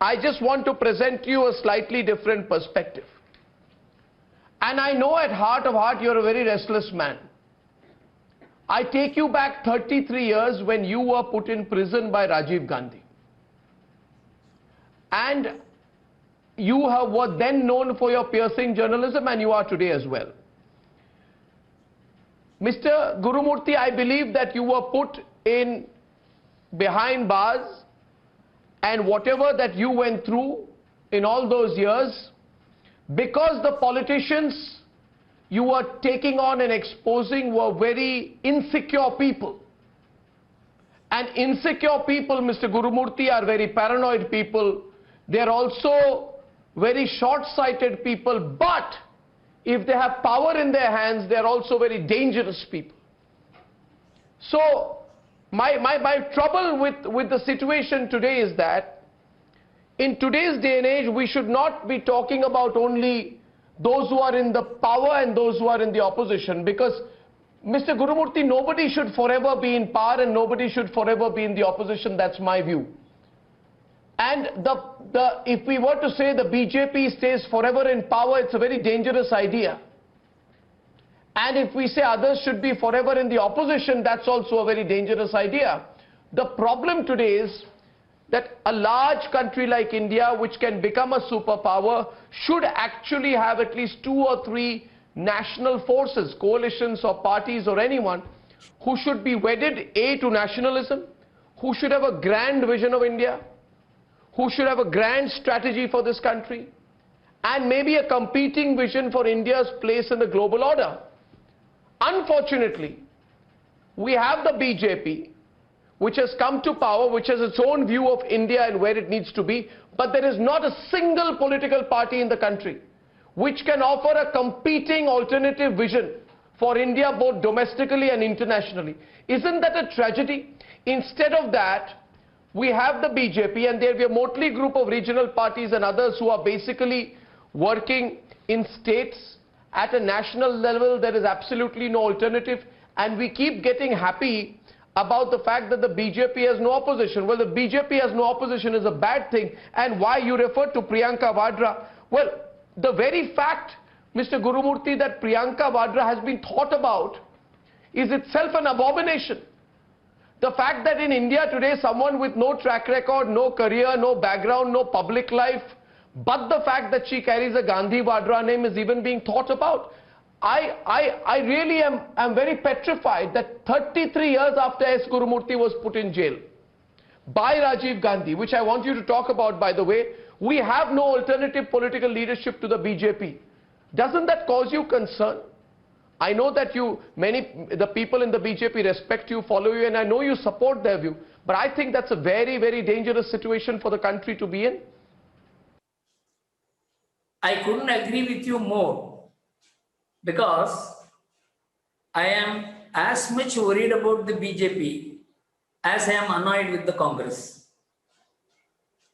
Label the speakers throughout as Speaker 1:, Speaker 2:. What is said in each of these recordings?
Speaker 1: I just want to present to you a slightly different perspective. And I know at heart of heart you're a very restless man. I take you back 33 years when you were put in prison by Rajiv Gandhi. And you were then known for your piercing journalism, and you are today as well. Mr. Gurumurthy, I believe that you were put in behind bars, and whatever that you went through in all those years, because the politicians you were taking on and exposing were very insecure people. And insecure people, Mr. Gurumurthy, are very paranoid people. They are also very short-sighted people, but if they have power in their hands, they are also very dangerous people. So my trouble with the situation today is that in today's day and age, we should not be talking about only those who are in the power and those who are in the opposition, because Mr. Gurumurthy, nobody should forever be in power and nobody should forever be in the opposition. That's my view. And if we were to say the BJP stays forever in power, it's a very dangerous idea. And if we say others should be forever in the opposition, that's also a very dangerous idea. The problem today is that a large country like India, which can become a superpower, should actually have at least 2 or 3 national forces, coalitions or parties or anyone, who should be wedded to nationalism, who should have a grand vision of India, who should have a grand strategy for this country, and maybe a competing vision for India's place in the global order. Unfortunately, we have the BJP, which has come to power, which has its own view of India and where it needs to be, but there is not a single political party in the country which can offer a competing alternative vision for India both domestically and internationally. Isn't that a tragedy? Instead of that, we have the BJP, and there will be a motley group of regional parties and others who are basically working in states. At a national level, there is absolutely no alternative, and we keep getting happy about the fact that the BJP has no opposition. Well, the BJP has no opposition is a bad thing. And why you refer to Priyanka Vadra? Well, the very fact, Mr. Gurumurthy, that Priyanka Vadra has been thought about is itself an abomination. The fact that in India today, someone with no track record, no career, no background, no public life, but the fact that she carries a Gandhi Vadra name is even being thought about. I really am very petrified that 33 years after S. Gurumurthy was put in jail by Rajiv Gandhi, which I want you to talk about, by the way, we have no alternative political leadership to the BJP. Doesn't that cause you concern? I know that the people in the BJP respect you, follow you, and I know you support their view, but I think that's a very, very dangerous situation for the country to be in.
Speaker 2: I couldn't agree with you more, because I am as much worried about the BJP as I am annoyed with the Congress.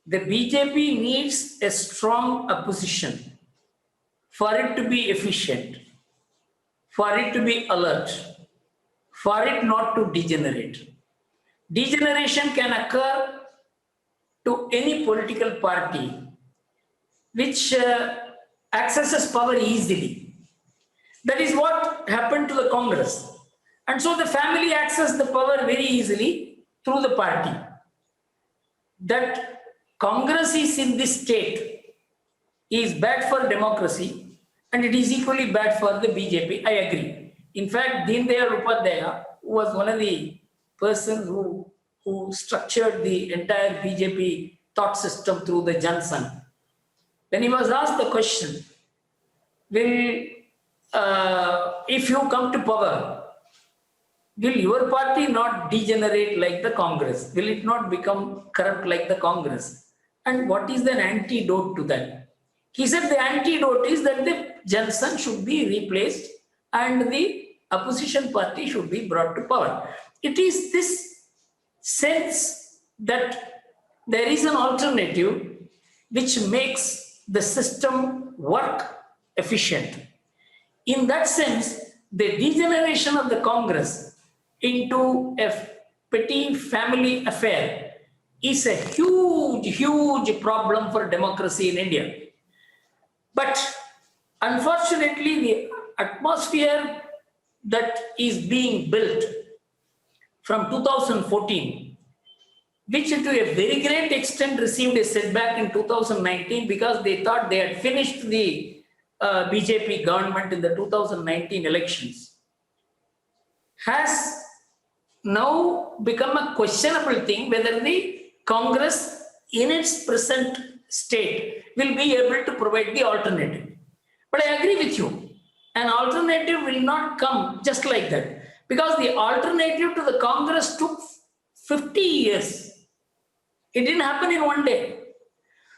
Speaker 2: The BJP needs a strong opposition for it to be efficient, for it to be alert, for it not to degenerate. Degeneration can occur to any political party which accesses power easily. That is what happened to the Congress. And so the family accessed the power very easily through the party. That Congress is in this state is bad for democracy, and it is equally bad for the BJP. I agree. In fact, Deen Dayal Upadhyaya, who was one of the persons who structured the entire BJP thought system through the Jan Sangh, when he was asked the question, if you come to power, will your party not degenerate like the Congress? Will it not become corrupt like the Congress? And what is the antidote to that? He said the antidote is that the Jan Sangh should be replaced and the opposition party should be brought to power. It is this sense that there is an alternative which makes the system work efficient. In that sense, the degeneration of the Congress into a petty family affair is a huge problem for democracy in India. But unfortunately, the atmosphere that is being built from 2014, which to a very great extent received a setback in 2019 because they thought they had finished the BJP government in the 2019 elections, has now become a questionable thing whether the Congress in its present state will be able to provide the alternative. But I agree with you, an alternative will not come just like that because the alternative to the Congress took 50 years. It didn't happen in one day.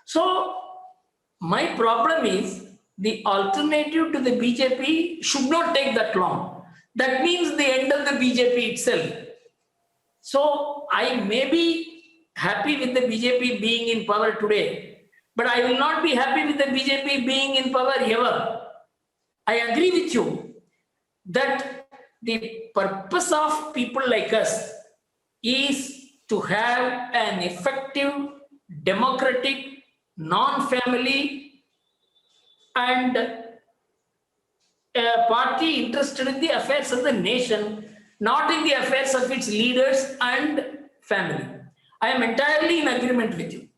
Speaker 2: So my problem is the alternative to the BJP should not take that long. That means the end of the BJP itself. So I may be happy with the BJP being in power today, but I will not be happy with the BJP being in power ever. I agree with you that the purpose of people like us is to have an effective, democratic, non-family and a party interested in the affairs of the nation, not in the affairs of its leaders and family. I am entirely in agreement with you.